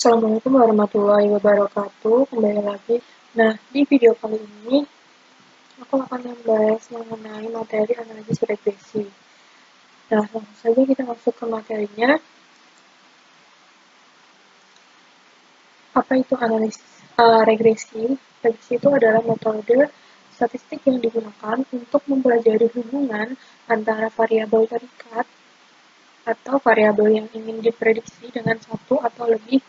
Assalamualaikum warahmatullahi wabarakatuh. Kembali lagi. Nah, di video kali ini aku akan membahas mengenai materi analisis regresi. Nah, langsung saja kita masuk ke materinya. Apa itu analisis regresi? Regresi itu adalah metode statistik yang digunakan untuk mempelajari hubungan antara variabel terikat atau variabel yang ingin diprediksi dengan satu atau lebih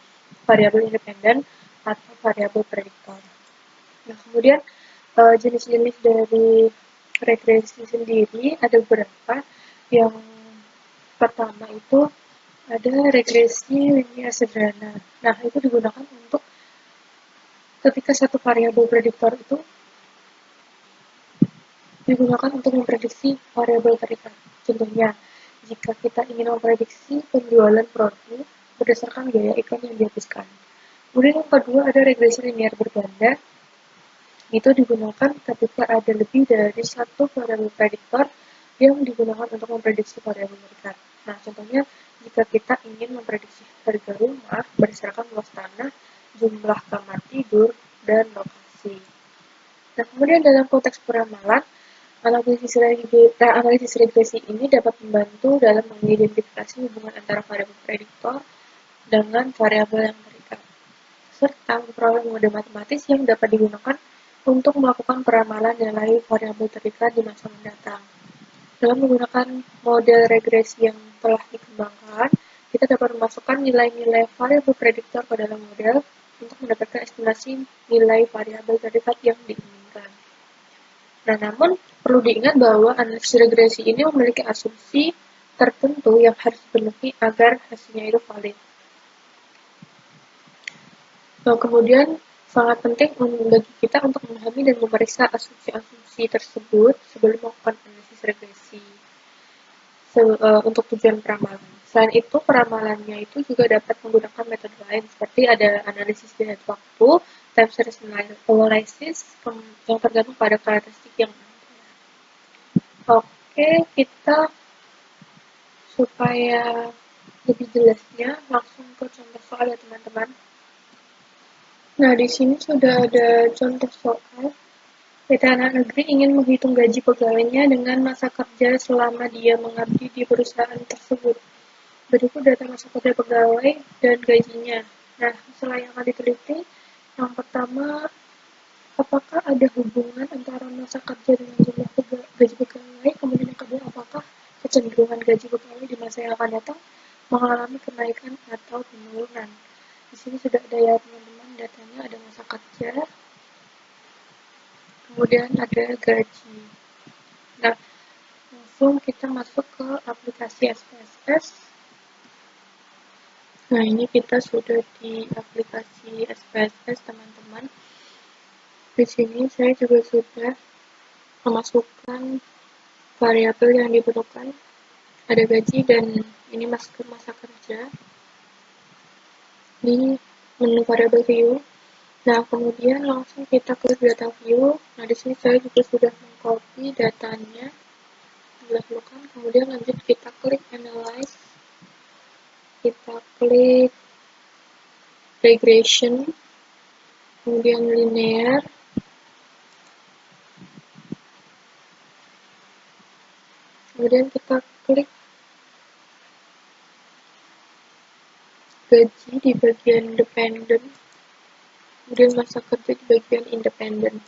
variabel independen atau variabel prediktor. Nah, kemudian jenis-jenis dari regresi sendiri ada beberapa. Yang pertama itu ada regresi linear sederhana. Nah, itu digunakan untuk ketika satu variabel prediktor itu digunakan untuk memprediksi variabel terikat. Contohnya, jika kita ingin memprediksi penjualan produk berdasarkan biaya iklan yang dihabiskan. Kemudian yang kedua ada regresi linear berganda. Itu digunakan ketika ada lebih dari satu variabel prediktor yang digunakan untuk memprediksi variabel terikat. Nah, contohnya jika kita ingin memprediksi harga rumah berdasarkan luas tanah, jumlah kamar tidur, dan lokasi. Nah, kemudian dalam konteks peramalan, analisis regresi ini dapat membantu dalam mengidentifikasi hubungan antara variabel prediktor dengan variabel yang terikat, serta memperoleh model matematis yang dapat digunakan untuk melakukan peramalan nilai variabel terikat di masa mendatang. Dalam menggunakan model regresi yang telah dikembangkan, kita dapat memasukkan nilai-nilai variabel prediktor ke dalam model untuk mendapatkan estimasi nilai variabel terikat yang diinginkan. Nah, namun perlu diingat bahwa analisis regresi ini memiliki asumsi tertentu yang harus dipenuhi agar hasilnya itu valid. Nah, kemudian sangat penting bagi kita untuk memahami dan memeriksa asumsi-asumsi tersebut sebelum melakukan analisis regresi untuk tujuan peramalan. Selain itu, peramalannya itu juga dapat menggunakan metode lain seperti ada analisis dilihat waktu, time series analysis yang tergantung pada karakteristik yang ada. Oke, kita supaya lebih jelasnya langsung ke contoh soal ya teman-teman. Nah, di sini sudah ada contoh soal. PT Anak Negeri ingin menghitung gaji pegawainya dengan masa kerja selama dia mengabdi di perusahaan tersebut. Berikut data masa kerja pegawai dan gajinya. Nah, masalah yang akan diteliti, yang pertama, apakah ada hubungan antara masa kerja dengan jumlah gaji pegawai? Kemudian yang kedua, apakah kecenderungan gaji pegawai di masa yang akan datang mengalami kenaikan atau penurunan? Di sini sudah ada ya teman-teman, datanya ada masa kerja, kemudian ada gaji. Nah, langsung kita masuk ke aplikasi SPSS. Nah, ini kita sudah di aplikasi SPSS, teman-teman. Di sini saya juga sudah memasukkan variabel yang diperlukan. Ada gaji dan ini masuk ke masa kerja. Di menu variabel view. Nah, kemudian langsung kita klik data view. Nah, di sini saya juga sudah mengcopy datanya. Dahulukan, kemudian lanjut kita klik analyze. Kita klik regression, kemudian linear, kemudian kita klik gaji di bagian dependent, kemudian masa kerja di bagian independent.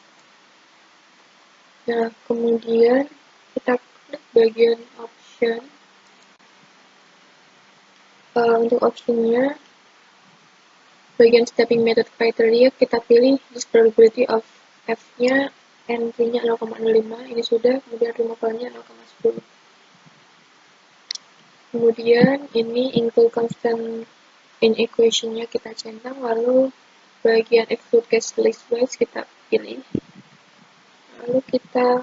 Nah, kemudian kita klik bagian option. Untuk optionnya, bagian stepping method criteria kita pilih this probability of F-nya entry-nya 0,05, ini sudah, kemudian removal-nya 0,10. Kemudian ini include constant in equation-nya kita centang, lalu bagian exclude case list-wise kita pilih. Lalu kita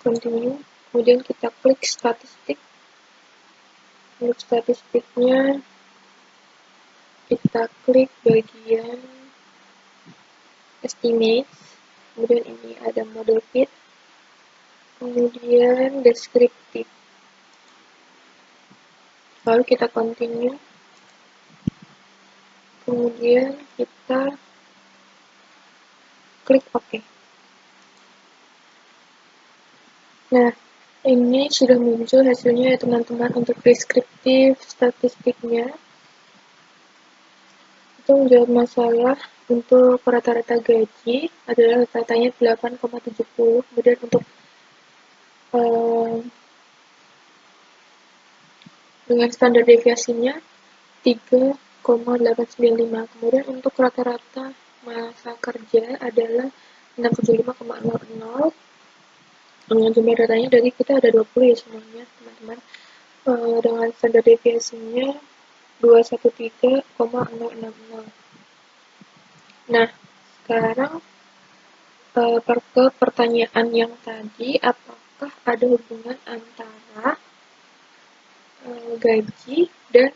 continue, kemudian kita klik statistik. Untuk statistiknya kita klik bagian estimates, kemudian ini ada model fit, kemudian descriptive. Lalu kita continue. kemudian kita klik OK. Nah, ini sudah muncul hasilnya ya teman-teman. Untuk deskriptif statistiknya itu menjawab masalah. Untuk rata-rata gaji adalah rata-ratanya 8,70, kemudian untuk dengan standar deviasinya 3,895. Kemudian untuk rata-rata masa kerja adalah 675,00. Dengan jumlah datanya dari kita ada 20 ya semuanya teman-teman. Dengan standar deviasinya 213,060. Nah, sekarang ke pertanyaan yang tadi, apakah ada hubungan antara gaji dan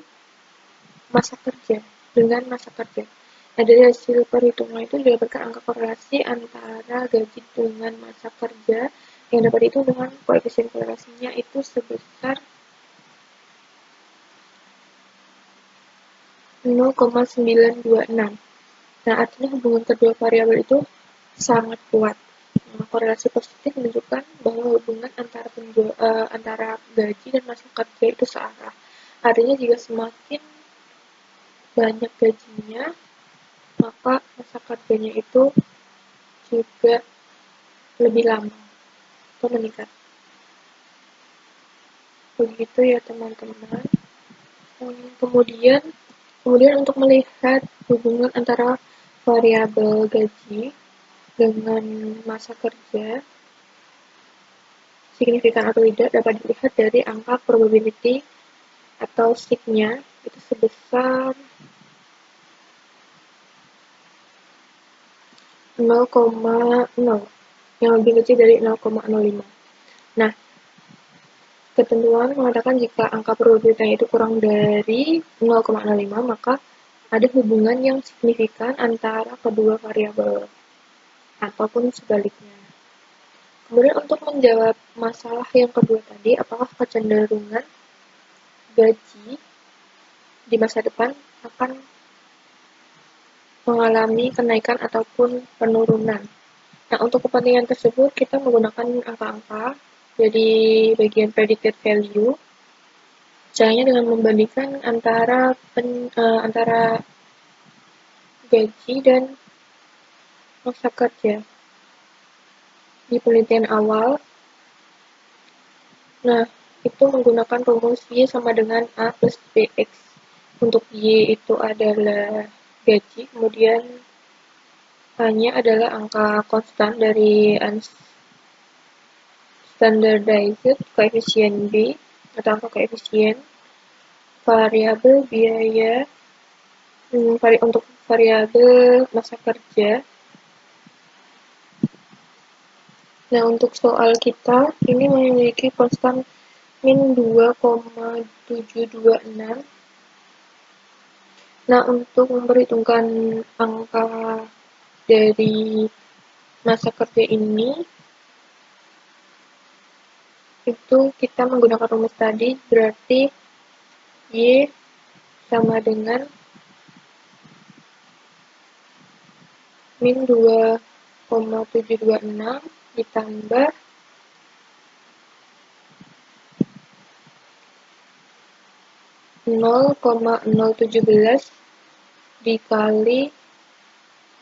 masa kerja dengan masa kerja? Nah, dari hasil perhitungan itu didapatkan angka korelasi antara gaji dengan masa kerja yang dapat dihitung dengan koefisien korelasinya itu sebesar 0,926. Nah, artinya hubungan kedua variabel itu sangat kuat. Nah, korelasi positif menunjukkan bahwa hubungan antara gaji dan masa kerja itu searah. Artinya jika semakin banyak gajinya, maka masa kerjanya itu juga lebih lama atau meningkat. Begitu ya teman-teman. Kemudian untuk melihat hubungan antara variabel gaji dengan masa kerja signifikan atau tidak dapat dilihat dari angka probability atau signya itu sebesar 0,0 yang lebih kecil dari 0,05. Nah, ketentuan mengatakan jika angka probabilitasnya itu kurang dari 0,05 maka ada hubungan yang signifikan antara kedua variabel ataupun sebaliknya. Kemudian untuk menjawab masalah yang kedua tadi, apakah kecenderungan gaji di masa depan akan mengalami kenaikan ataupun penurunan. Nah, untuk kepentingan tersebut kita menggunakan angka-angka jadi bagian predicted value. Caranya dengan membandingkan antara gaji dan masa kerja. Di penelitian awal, nah itu menggunakan rumus Y sama dengan A plus BX. Untuk Y itu adalah gaji, kemudian A-nya adalah angka konstan dari unstandardized coefficient B atau angka koefisien variabel biaya untuk variabel masa kerja. Nah, untuk soal kita ini memiliki konstan min 2,726. Nah, untuk memperhitungkan angka dari masa kerja ini itu kita menggunakan rumus tadi, berarti Y sama dengan min 2,726 ditambah (0,017) dikali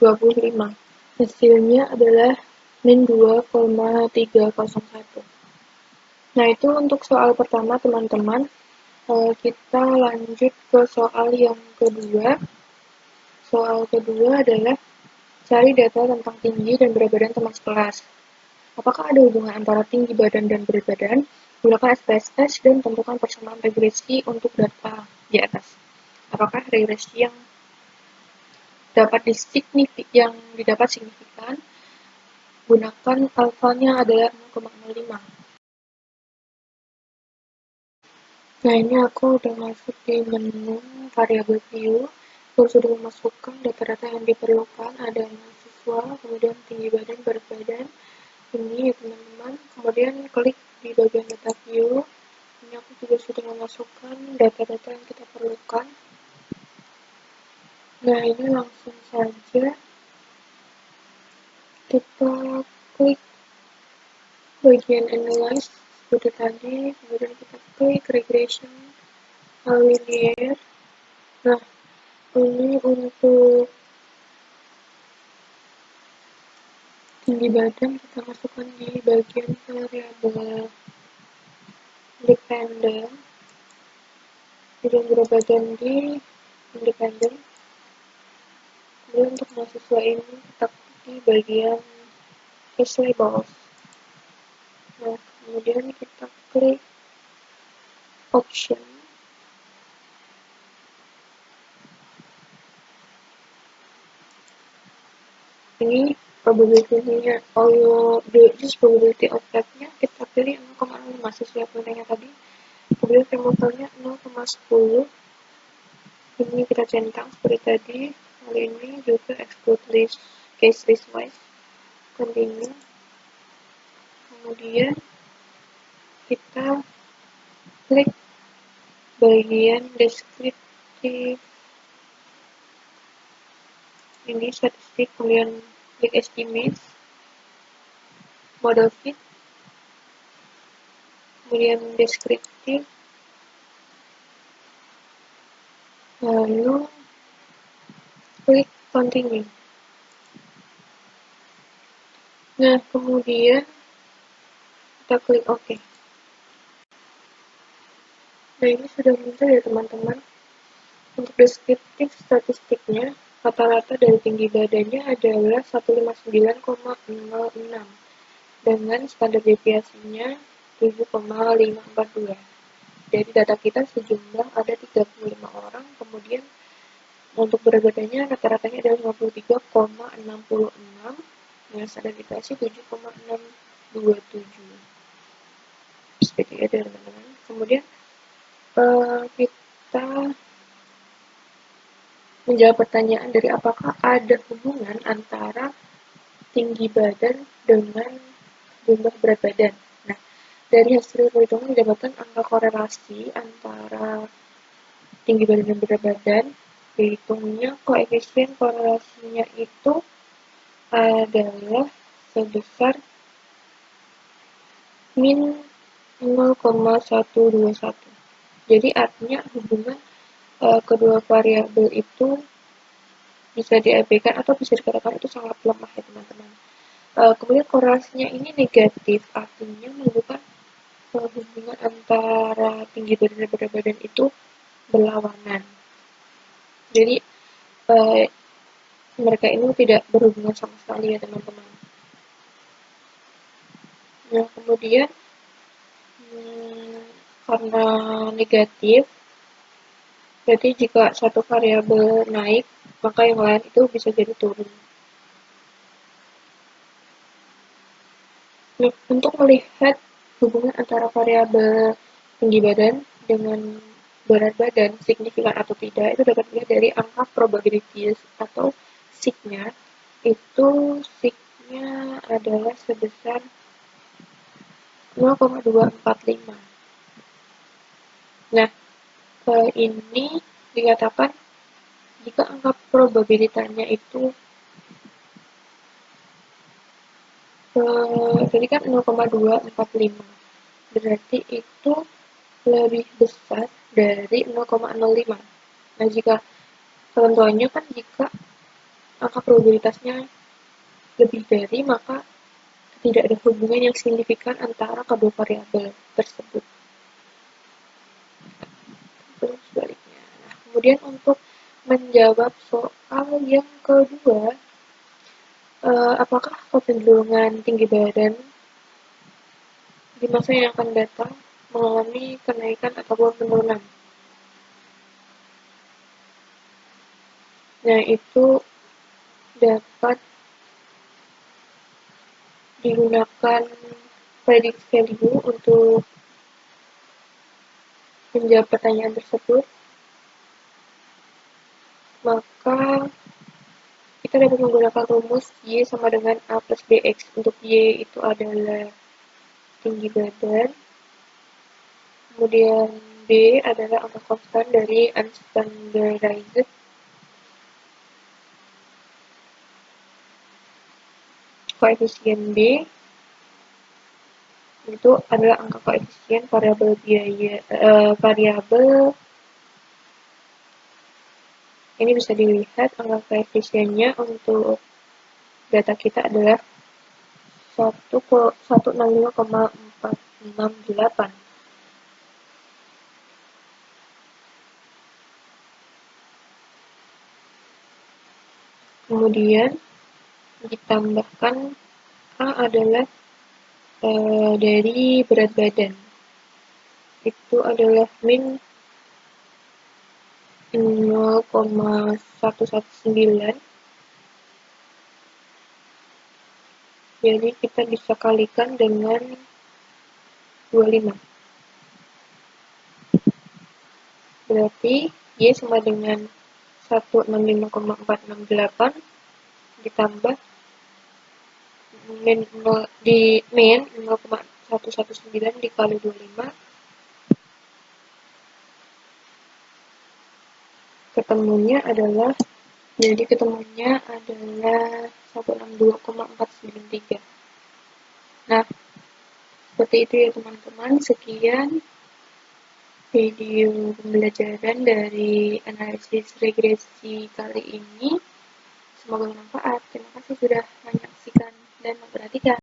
25. Hasilnya adalah min 2,301. Nah, itu untuk soal pertama, teman-teman. Kita lanjut ke soal yang kedua. Soal kedua adalah cari data tentang tinggi dan berat badan teman sekelas. Apakah ada hubungan antara tinggi badan dan berat badan? Gunakan SPSS dan tentukan persamaan regresi untuk data di atas. Apakah regresi yang didapat signifikan? Gunakan alfanya adalah 0,05. Nah, ini aku udah masuk di menu variable view. Aku sudah memasukkan data-data yang diperlukan, ada mahasiswa, kemudian tinggi badan, berat badan. Ini ya teman-teman. Kemudian klik di bagian data view. Ini aku juga sudah memasukkan data-data yang kita perlukan. Nah, ini langsung saja kita klik bagian analyze seperti tadi, kemudian kita klik regression linear. Nah, ini untuk tinggi badan kita masukkan di bagian variabel dependent, jadi berat badan di independen. Kemudian untuk mahasiswa ini kita di bagian case labels. Nah, kemudian kita klik option. Ini probability-nya, this probability of F-nya kita pilih 0,05 sesuai penilaiannya tadi. Kemudian variabelnya 0,10. Ini kita centang seperti tadi. Kali ini juga exclude list, case list wise. Continue. Kemudian kita klik bagian deskriptif. Ini statistik, kemudian klik estimates, model fit, kemudian deskriptif, lalu klik continue. Nah, kemudian kita klik OK. Nah, ini sudah muncul ya teman-teman. Untuk deskriptif statistiknya, rata-rata dari tinggi badannya adalah 159,06 dengan standar deviasinya 7,542. Dari data kita sejumlah ada 35 orang, kemudian untuk berat badannya rata-ratanya adalah 53,66 dengan standar deviasi 7,627. Seperti itu ya teman-teman. Kemudian kita menjawab pertanyaan dari apakah ada hubungan antara tinggi badan dengan jumlah berat badan. Nah, dari hasil perhitungan didapatkan angka korelasi antara tinggi badan dan berat badan. Dihitungnya koefisien korelasinya itu adalah sebesar min 0,121. Jadi artinya hubungan kedua variabel itu bisa diabaikan atau bisa dikatakan itu sangat lemah ya teman-teman. Kemudian korelasinya ini negatif, artinya menunjukkan hubungan antara tinggi badan dan berat badan itu berlawanan. Jadi mereka ini tidak berhubungan sama sekali ya teman-teman. Nah, kemudian karena negatif, berarti jika satu variabel naik, maka yang lain itu bisa jadi turun. Nah, untuk melihat hubungan antara variabel tinggi badan dengan berat badan signifikan atau tidak, itu dapat dilihat dari angka probabilities atau sig-nya. Itu sig-nya adalah sebesar 0,245. Nah, ini dikatakan jika angka probabilitasnya itu jadi kan 0,245, berarti itu lebih besar dari 0,05. Nah, jika contohnya kan jika angka probabilitasnya lebih dari, maka tidak ada hubungan yang signifikan antara kedua variabel tersebut. Terus sebaliknya. Nah, kemudian untuk menjawab soal yang kedua, apakah kecenderungan tinggi badan di masa yang akan datang mengalami kenaikan ataupun penurunan? Nah, itu dapat digunakan predict value untuk menjawab pertanyaan tersebut. Maka kita dapat menggunakan rumus Y sama dengan A plus BX. Untuk Y itu adalah tinggi badan, kemudian B adalah angka konstan dari unstandardized koefisien B itu adalah angka koefisien variabel biaya variabel. Ini bisa dilihat angka koefisiennya untuk data kita adalah 165,468. Kemudian ditambahkan A adalah dari berat badan. Itu adalah min 0,119. Jadi kita bisa kalikan dengan 25. Berarti Y sama dengan 165,468 ditambah min 0,119 dikali 25, ketemunya adalah 162,493. Nah, seperti itu ya teman-teman. Sekian video pembelajaran dari analisis regresi kali ini. Semoga bermanfaat. Terima kasih sudah menyaksikan dan memperhatikan.